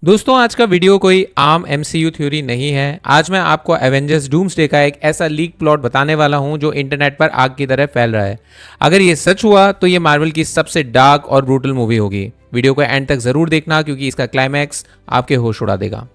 दोस्तों आज का वीडियो कोई आम MCU थ्योरी नहीं है। आज मैं आपको एवेंजर्स डूम्सडे का एक ऐसा लीक प्लॉट बताने वाला हूं जो इंटरनेट पर आग की तरह फैल रहा है। अगर ये सच हुआ तो ये मार्वल की सबसे डार्क और ब्रूटल मूवी होगी। वीडियो को एंड तक जरूर देखना क्योंकि इसका क्लाइमैक्स आपके होश उड़ा देगा।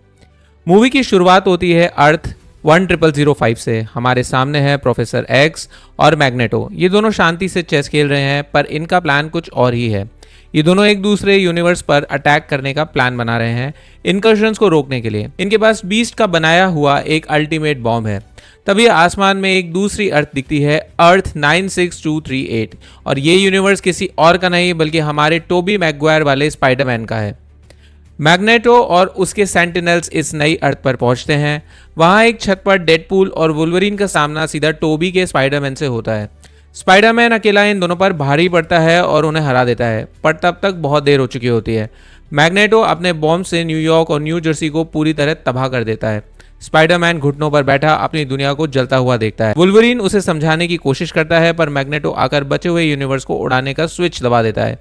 मूवी की शुरुआत होती है अर्थ 1005 से। हमारे सामने है प्रोफेसर एक्स और मैग्नेटो। ये दोनों शांति से चेस खेल रहे हैं, पर इनका प्लान कुछ और ही है। ये दोनों एक दूसरे यूनिवर्स पर अटैक करने का प्लान बना रहे हैं इनकर्शंस को रोकने के लिए। इनके पास बीस्ट का बनाया हुआ एक अल्टीमेट बॉम्ब है। तभी आसमान में एक दूसरी अर्थ दिखती है, अर्थ 96238, और ये यूनिवर्स किसी और का नहीं बल्कि हमारे टोबी मैगवायर वाले स्पाइडरमैन का है। मैग्नेटो और उसके सेंटिनल्स इस नई अर्थ पर पहुंचते हैं। वहां एक छत पर डेडपूल और वुल्वरीन का सामना सीधा टोबी के स्पाइडरमैन से होता है। स्पाइडरमैन अकेला इन दोनों पर भारी पड़ता है और उन्हें हरा देता है, पर तब तक बहुत देर हो चुकी होती है। मैग्नेटो अपने बॉम्ब से न्यूयॉर्क और न्यू जर्सी को पूरी तरह तबाह कर देता है। स्पाइडरमैन घुटनों पर बैठा अपनी दुनिया को जलता हुआ देखता है। वुल्वरीन उसे समझाने की कोशिश करता है, पर मैग्नेटो आकर बचे हुए यूनिवर्स को उड़ाने का स्विच दबा देता है।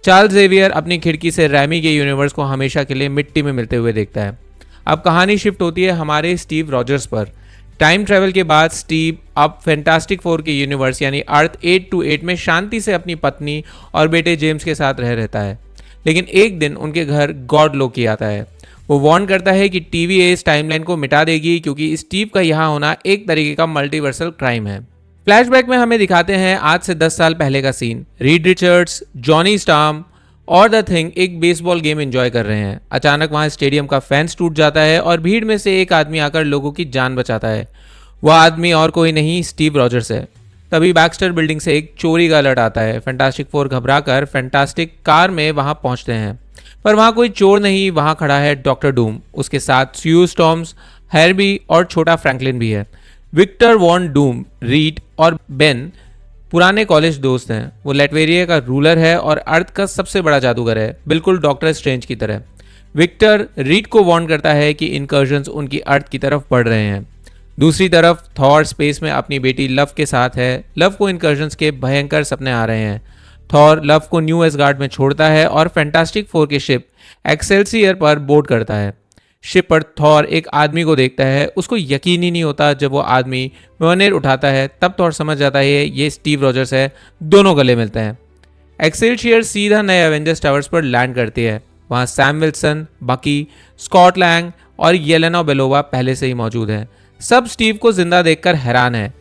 चार्ल्स जेवियर अपनी खिड़की से रैमी के यूनिवर्स को हमेशा के लिए मिट्टी में मिलते हुए देखता है। अब कहानी शिफ्ट होती है हमारे स्टीव रॉजर्स पर। टाइम ट्रेवल के बाद स्टीव अब फैंटास्टिक फोर के यूनिवर्स यानी अर्थ 828 में शांति से अपनी पत्नी और बेटे जेम्स के साथ रहता है। लेकिन एक दिन उनके घर गॉड लोकी आता है। वो वार्न करता है कि TVA इस टाइमलाइन को मिटा देगी क्योंकि स्टीव का यहाँ होना एक तरीके का मल्टीवर्सल क्राइम है। फ्लैशबैक में हमें दिखाते हैं आज से 10 साल पहले का scene. Reed Richards, Johnny Storm और द थिंग एक बेसबॉल गेम एंजॉय कर रहे हैं। अचानक वहां स्टेडियम का फेंस टूट जाता है और भीड़ में से एक आदमी आकर लोगों की जान बचाता है। वह आदमी और कोई नहीं, स्टीव रॉजर्स है। तभी बैक्स्टर बिल्डिंग से एक चोरी का अलर्ट आता है। फैंटास्टिक फोर घबराकर फैंटास्टिक कार में वहां पहुंचते हैं, पर वहां कोई चोर नहीं, वहां खड़ा है डॉक्टर डूम। उसके साथ स्यू स्टॉर्म्स, हैरबी और छोटा फ्रैंकलिन भी है। विक्टर वॉन डूम, रीड और बेन पुराने कॉलेज दोस्त हैं। वो लेटवेरिया का रूलर है और अर्थ का सबसे बड़ा जादूगर है, बिल्कुल डॉक्टर स्ट्रेंज की तरह। विक्टर रीड को वार्न करता है कि इनकर्शंस उनकी अर्थ की तरफ बढ़ रहे हैं। दूसरी तरफ थॉर स्पेस में अपनी बेटी लव के साथ है। लव को इनकर्शंस के भयंकर सपने आ रहे हैं। थॉर लव को न्यू एसगार्ड में छोड़ता है और फैंटास्टिक फोर की शिप एक्सेल्सियर पर बोर्ड करता है। शिप पर थॉर एक आदमी को देखता है। उसको यकीन ही नहीं होता जब वो आदमी म्योनेर उठाता है। तब थॉर समझ जाता है ये स्टीव रॉजर्स है। दोनों गले मिलते हैं। एक्सेल्सियर सीधा नए एवेंजर्स टावर्स पर लैंड करती है। वहाँ सैम विल्सन, बकी, स्कॉट लैंग और येलेना बेलोवा पहले से ही मौजूद हैं। सब स्टीव को जिंदा देखकर हैरान है।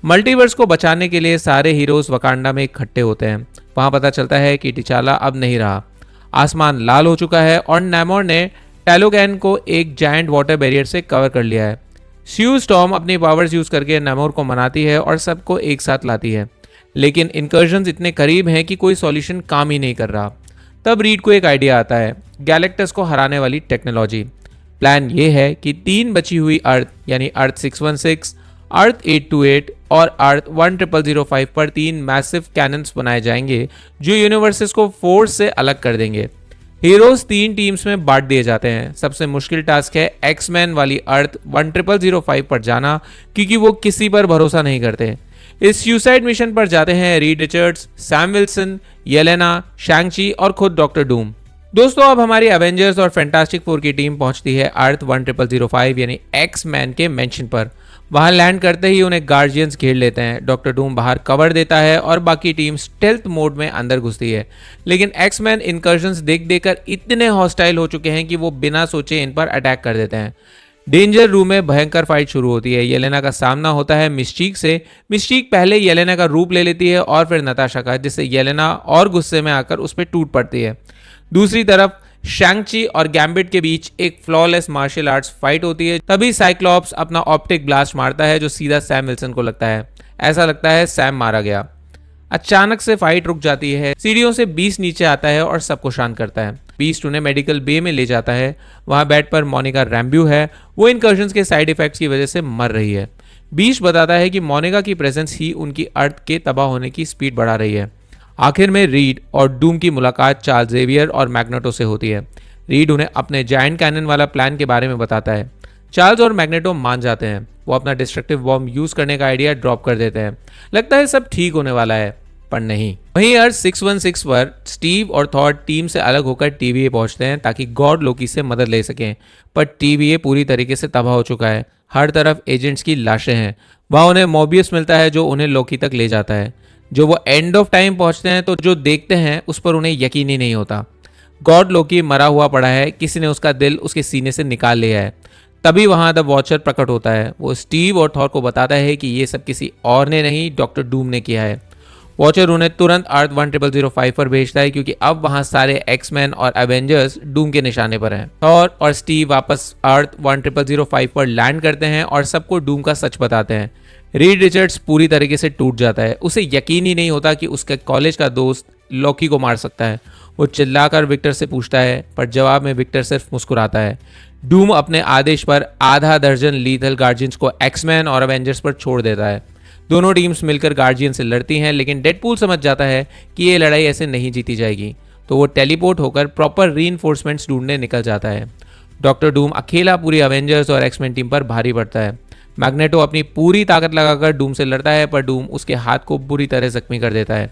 मल्टीवर्स को बचाने के लिए सारे हीरोज वकांडा में इकट्ठे होते हैं। वहाँ पता चलता है कि टिचाला अब नहीं रहा। आसमान लाल हो चुका है और नैमोर ने टैलोगैन को एक जायंट वाटर बैरियर से कवर कर लिया है। स्यू स्टॉर्म अपनी पावर्स यूज करके नैमोर को मनाती है और सबको एक साथ लाती है, लेकिन इनकर्शंस इतने करीब हैं कि कोई सॉल्यूशन काम ही नहीं कर रहा। तब रीड को एक आइडिया आता है, गैलेक्टस को हराने वाली टेक्नोलॉजी। प्लान ये है कि 3 बची हुई अर्थ यानी अर्थ 616, अर्थ 828 और अर्थ 1005 पर 3 मैसिव कैनन्स बनाए जाएंगे जो यूनिवर्सेस को फोर्स से अलग कर देंगे। हीरोज 3 टीम्स में बांट दिए जाते हैं। सबसे मुश्किल टास्क है एक्समैन वाली अर्थ 1005 पर जाना, क्योंकि वो किसी पर भरोसा नहीं करते। इस सुसाइड मिशन पर जाते हैं Reed Richards, Sam Wilson, Yelena, Shang Chi और खुद डॉक्टर डूम। दोस्तों अब हमारी एवेंजर्स और फैंटास्टिक फोर की टीम पहुंचती है अर्थ 1005 यानी एक्समैन के मेंशन पर। वहां लैंड करते ही उन्हें गार्जियंस घेर लेते हैं। डॉक्टर डूम बाहर कवर देता है और बाकी टीम स्टेल्थ मोड में अंदर घुसती है। लेकिन एक्समैन इनकर्शंस देख देकर इतने हॉस्टाइल हो चुके हैं कि वो बिना सोचे इन पर अटैक कर देते हैं। डेंजर रूम में भयंकर फाइट शुरू होती है। येलेना का सामना होता है मिस्टीक से। मिस्टीक पहले येलेना का रूप ले लेती है और फिर नताशा का, जिससे येलेना और गुस्से में आकर उस पर टूट पड़ती है। दूसरी तरफ शैंग-ची और गैम्बिट के बीच एक फ्लॉलेस मार्शल आर्ट्स फाइट होती है। तभी साइक्लॉप्स अपना ऑप्टिक ब्लास्ट मारता है जो सीधा सैम विल्सन को लगता है। ऐसा लगता है सैम मारा गया। अचानक से फाइट रुक जाती है। सीढ़ियों से बीस्ट नीचे आता है और सबको शांत करता है। बीस्ट उन्हें मेडिकल बे में ले जाता है। वहां बेड पर मोनिका रैम्ब्यू है। वो इनकर्शंस के साइड इफेक्ट्स की वजह से मर रही है। बीस्ट बताता है कि मोनिका की प्रेजेंस ही उनकी अर्थ के तबाह होने की स्पीड बढ़ा रही है। आखिर में रीड और डूम की मुलाकात चार्ल्स जेवियर और मैग्नेटो से होती है। रीड उन्हें अपने जायंट कैनन वाला प्लान के बारे में बताता है। चार्ल्स और मैग्नेटो मान जाते हैं। वो अपना डिस्ट्रक्टिव बॉम्ब यूज करने का आइडिया ड्रॉप कर देते हैं। लगता है सब ठीक होने वाला है। पर नहीं। वहीं अर्थ 616 पर स्टीव और थॉर टीम से अलग होकर TVA पहुंचते हैं ताकि गॉड लोकी से मदद ले सकें, पर TVA पूरी तरीके से तबाह हो चुका है। हर तरफ एजेंट्स की लाशें हैं। वहाँ उन्हें मोबियस मिलता है जो उन्हें लोकी तक ले जाता है। जो वो एंड ऑफ टाइम पहुंचते हैं तो जो देखते हैं उस पर उन्हें यकीन ही नहीं होता। गॉड लोकी मरा हुआ पड़ा है, किसी ने उसका दिल उसके सीने से निकाल लिया है। तभी वहां द वॉचर प्रकट होता है। वो स्टीव और थॉर को बताता है कि ये सब किसी और ने नहीं, डॉक्टर डूम ने किया है। वॉचर उन्हें तुरंत अर्थ 10005 पर भेजता है क्योंकि अब वहां सारे एक्समैन और एवेंजर्स डूम के निशाने पर हैं। थॉर और स्टीव वापस अर्थ 10005 पर लैंड करते हैं और सबको डूम का सच बताते हैं। रीड रिचर्ड्स पूरी तरीके से टूट जाता है। उसे यकीन ही नहीं होता कि उसके कॉलेज का दोस्त लॉकी को मार सकता है। वो चिल्लाकर विक्टर से पूछता है, पर जवाब में विक्टर सिर्फ मुस्कुराता है। डूम अपने आदेश पर आधा दर्जन लीथल गार्जियंस को एक्समैन और एवेंजर्स पर छोड़ देता है। दोनों टीम्स मिलकर गार्जियन से लड़ती हैं, लेकिन डेडपूल समझ जाता है कि ये लड़ाई ऐसे नहीं जीती जाएगी, तो वो टेलीपोर्ट होकर प्रॉपर रीइंफोर्समेंट्स ढूंढने निकल जाता है। डॉक्टर डूम अकेला पूरी एवेंजर्स और एक्समैन टीम पर भारी पड़ता है। मैग्नेटो अपनी पूरी ताकत लगाकर डूम से लड़ता है, पर डूम उसके हाथ को बुरी तरह जख्मी कर देता है।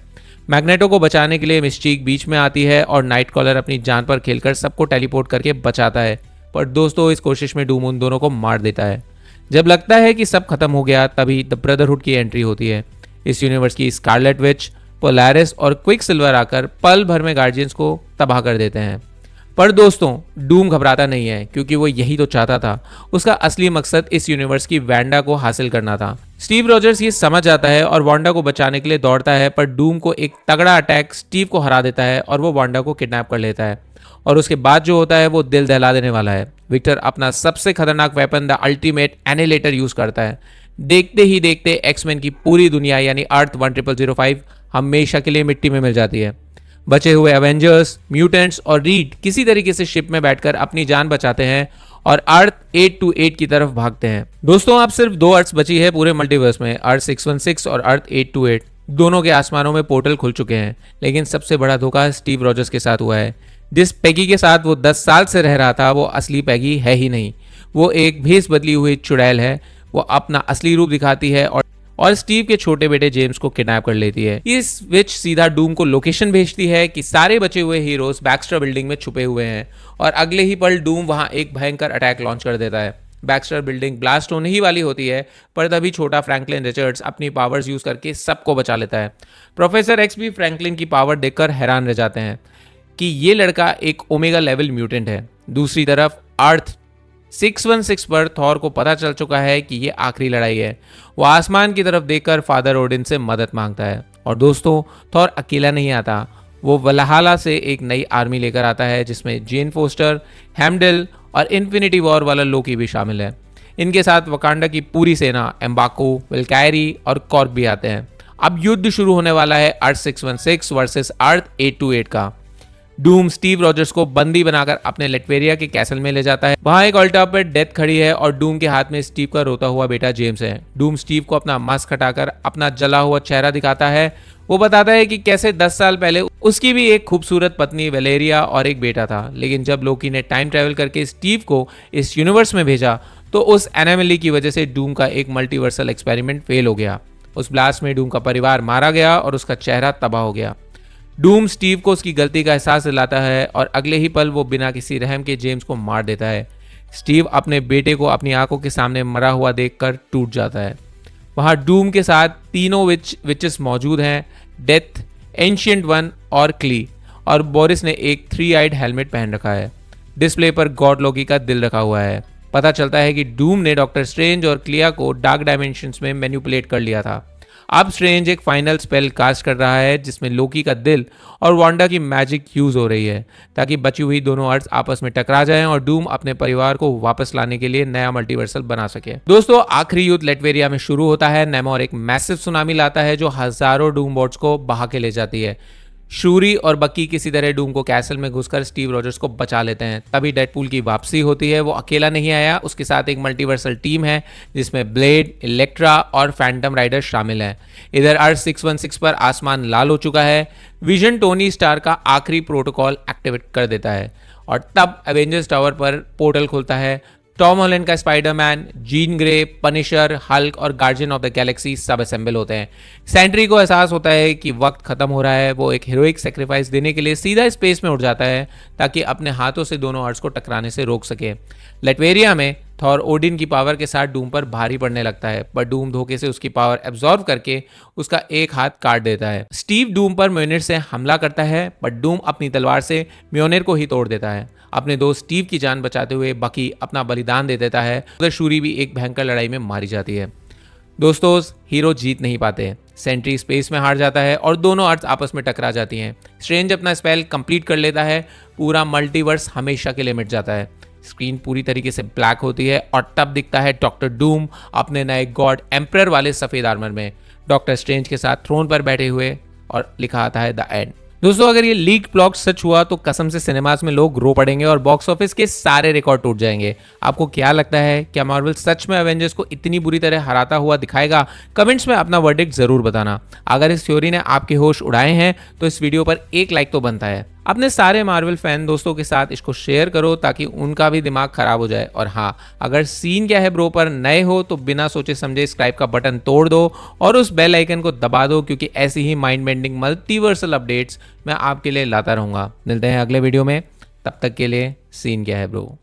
मैग्नेटो को बचाने के लिए मिस्टीक बीच में आती है और नाइट कॉलर अपनी जान पर खेलकर सबको टेलीपोर्ट करके बचाता है, पर दोस्तों इस कोशिश में डूम उन दोनों को मार देता है। जब लगता है कि सब खत्म हो गया, तभी द ब्रदरहुड की एंट्री होती है। इस यूनिवर्स की स्कारलेट विच, पोलारिस और क्विक सिल्वर आकर पल भर में गार्जियंस को तबाह कर देते हैं। पर दोस्तों डूम घबराता नहीं है, क्योंकि वो यही तो चाहता था। उसका असली मकसद इस यूनिवर्स की वैंडा को हासिल करना था। स्टीव रॉजर्स ये समझ आता है और वांडा को बचाने के लिए दौड़ता है, पर डूम को एक तगड़ा अटैक स्टीव को हरा देता है और वो वांडा को किडनैप कर लेता है। और उसके बाद जो होता है वो दिल दहला देने वाला है। विक्टर अपना सबसे खतरनाक weapon the ultimate annihilator use करता है। देखते ही देखते एक्समैन की पूरी दुनिया यानी अर्थ 10005 हमेशा के लिए मिट्टी में मिल जाती है। बचे हुए एवेंजर्स, म्यूटेंट्स और रीड किसी तरीके से शिप में बैठकर अपनी जान बचाते हैं और अर्थ 828 की तरफ भागते हैं। दोस्तों अब सिर्फ 2 अर्थ्स बची है पूरे मल्टीवर्स में, अर्थ 616 और अर्थ 828। दोनों के आसमानों में पोर्टल खुल चुके हैं, लेकिन सबसे बड़ा धोखा स्टीव रॉजर्स के साथ हुआ है। जिस पैगी के साथ वो 10 साल से रह रहा था वो असली पैगी है ही नहीं। वो एक भेस बदली हुई चुड़ैल है। वो अपना असली रूप दिखाती है और स्टीव के छोटे बेटे जेम्स को किडनैप कर लेती है। इस विच सीधा डूम को लोकेशन भेजती है कि सारे बचे हुए हीरोज बैक्स्टर बिल्डिंग में छुपे हुए हैं, और अगले ही पल डूम वहां एक भयंकर अटैक लॉन्च कर देता है। बैक्स्टर बिल्डिंग ब्लास्ट होने ही वाली होती है, पर तभी छोटा फ्रैंकलिन रिचर्ड्स अपनी पावर्स यूज करके सबको बचा लेता है। प्रोफेसर एक्स भी फ्रैंकलिन की पावर देखकर हैरान रह जाते हैं कि ये लड़का एक ओमेगा लेवल म्यूटेंट है। दूसरी तरफ अर्थ 616 पर थॉर को पता चल चुका है कि ये आखिरी लड़ाई है। वो आसमान की तरफ देखकर फादर ओडिन से मदद मांगता है। और दोस्तों थॉर अकेला नहीं आता, वो वल्हाला से एक नई आर्मी लेकर आता है जिसमें जेन फोस्टर, हेमडेल और इन्फिनिटी वॉर वाला लोकी भी शामिल है। इनके साथ वकांडा की पूरी सेना, एम्बाको, विल्कायरी और कॉर्क भी आते हैं। अब युद्ध शुरू होने वाला है अर्थ 616 वर्सेस अर्थ 828 का। डूम स्टीव रॉजर्स को बंदी बनाकर अपने लेटवेरिया के कैसल में ले जाता है। वहां एक अल्टा पर डेथ खड़ी है और डूम के हाथ में स्टीव का रोता हुआ बेटा जेम्स है। डूम स्टीव को अपना मास्क हटाकर अपना जला हुआ चेहरा दिखाता है। वो बताता है कि कैसे 10 साल पहले उसकी भी एक खूबसूरत पत्नी वेलेरिया और एक बेटा था, लेकिन जब लोकी ने टाइम ट्रेवल करके स्टीव को इस यूनिवर्स में भेजा तो उस एनोमली की वजह से डूम का एक मल्टीवर्सल एक्सपेरिमेंट फेल हो गया। उस ब्लास्ट में डूम का परिवार मारा गया और उसका चेहरा तबाह हो गया। डूम स्टीव को उसकी गलती का एहसास दिलाता है और अगले ही पल वो बिना किसी रहम के जेम्स को मार देता है। स्टीव अपने बेटे को अपनी आंखों के सामने मरा हुआ देखकर टूट जाता है। वहां डूम के साथ तीनों विचेस मौजूद हैं, डेथ, एंशिएंट वन और क्ली, और बोरिस ने एक 3 आइड हेलमेट पहन रखा है। डिस्प्ले पर गॉड लोकी का दिल रखा हुआ है। पता चलता है कि डूम ने डॉक्टर स्ट्रेंज और क्लिया को डार्क डायमेंशंस में मैनिपुलेट कर लिया था। अब स्ट्रेंज एक फाइनल स्पेल कास्ट कर रहा है जिसमें लोकी का दिल और वांडा की मैजिक यूज हो रही है ताकि बची हुई दोनों अर्थ आपस में टकरा जाएं और डूम अपने परिवार को वापस लाने के लिए नया मल्टीवर्सल बना सके। दोस्तों आखिरी युद्ध लेटवेरिया में शुरू होता है। नेमोर एक मैसिव सुनामी लाता है जो हजारों डूम बोट्स को बहा के ले जाती है। शूरी और बक्की किसी तरह डूम को कैसल में घुसकर स्टीव रॉजर्स को बचा लेते हैं। तभी डेडपूल की वापसी होती है। वो अकेला नहीं आया, उसके साथ एक मल्टीवर्सल टीम है जिसमें ब्लेड, इलेक्ट्रा और फैंटम राइडर शामिल है। इधर अर्थ 616 पर आसमान लाल हो चुका है। विजन टोनी स्टार का आखिरी प्रोटोकॉल एक्टिवेट कर देता है और तब एवेंजर्स टावर पर पोर्टल खुलता है। टॉम हॉलैंड का Spiderman, Jean Grey, Punisher, Hulk और गार्जियन ऑफ द गैलेक्सी सब असेंबल होते हैं। सेंट्री को एहसास होता है कि वक्त खत्म हो रहा है। वो एक हीरोइक सेक्रीफाइस देने के लिए सीधा स्पेस में उड़ जाता है ताकि अपने हाथों से दोनों अर्थ को टकराने से रोक सके। लेटवेरिया में थॉर ओडिन की पावर के साथ डूम पर भारी पड़ने लगता है, पर डूम धोखे से उसकी पावर एब्जॉर्ब करके उसका एक हाथ काट देता है। स्टीव डूम पर म्योनिर से हमला करता है, पर डूम अपनी तलवार से म्योनिर को ही तोड़ देता है। अपने दोस्त स्टीव की जान बचाते हुए बकी अपना बलिदान दे देता है। उधर शूरी भी एक भयंकर लड़ाई में मारी जाती है। दोस्तों, हीरो जीत नहीं पाते। सेंट्री स्पेस में हार जाता है और दोनों अर्थ आपस में टकरा जाती हैं। स्ट्रेंज अपना स्पेल कंप्लीट कर लेता है। पूरा मल्टीवर्स हमेशा के लिए मिट जाता है। स्क्रीन पूरी तरीके से ब्लैक होती है और तब दिखता है डॉक्टर डूम अपने नए गॉड एम्परर वाले सफेद आर्मर में डॉक्टर स्ट्रेंज के साथ थ्रोन पर बैठे हुए, और लिखा आता है द एंड। दोस्तों, अगर ये लीक प्लॉट सच हुआ तो कसम से सिनेमास में लोग रो पड़ेंगे और बॉक्स ऑफिस के सारे रिकॉर्ड टूट जाएंगे। आपको क्या लगता है, क्या मार्वल सच में एवेंजर्स को इतनी बुरी तरह हराता हुआ दिखाएगा? कमेंट्स में अपना वर्डिक्ट जरूर बताना। अगर इस थ्योरी ने आपके होश उड़ाए हैं तो इस वीडियो पर एक लाइक तो बनता है। अपने सारे मार्वल फैन दोस्तों के साथ इसको शेयर करो ताकि उनका भी दिमाग खराब हो जाए। और हाँ, अगर सीन क्या है ब्रो पर नए हो तो बिना सोचे समझे सब्सक्राइब का बटन तोड़ दो और उस बेल आइकन को दबा दो, क्योंकि ऐसी ही माइंड बेंडिंग मल्टीवर्सल अपडेट्स मैं आपके लिए लाता रहूंगा। मिलते हैं अगले वीडियो में, तब तक के लिए सीन क्या है ब्रो।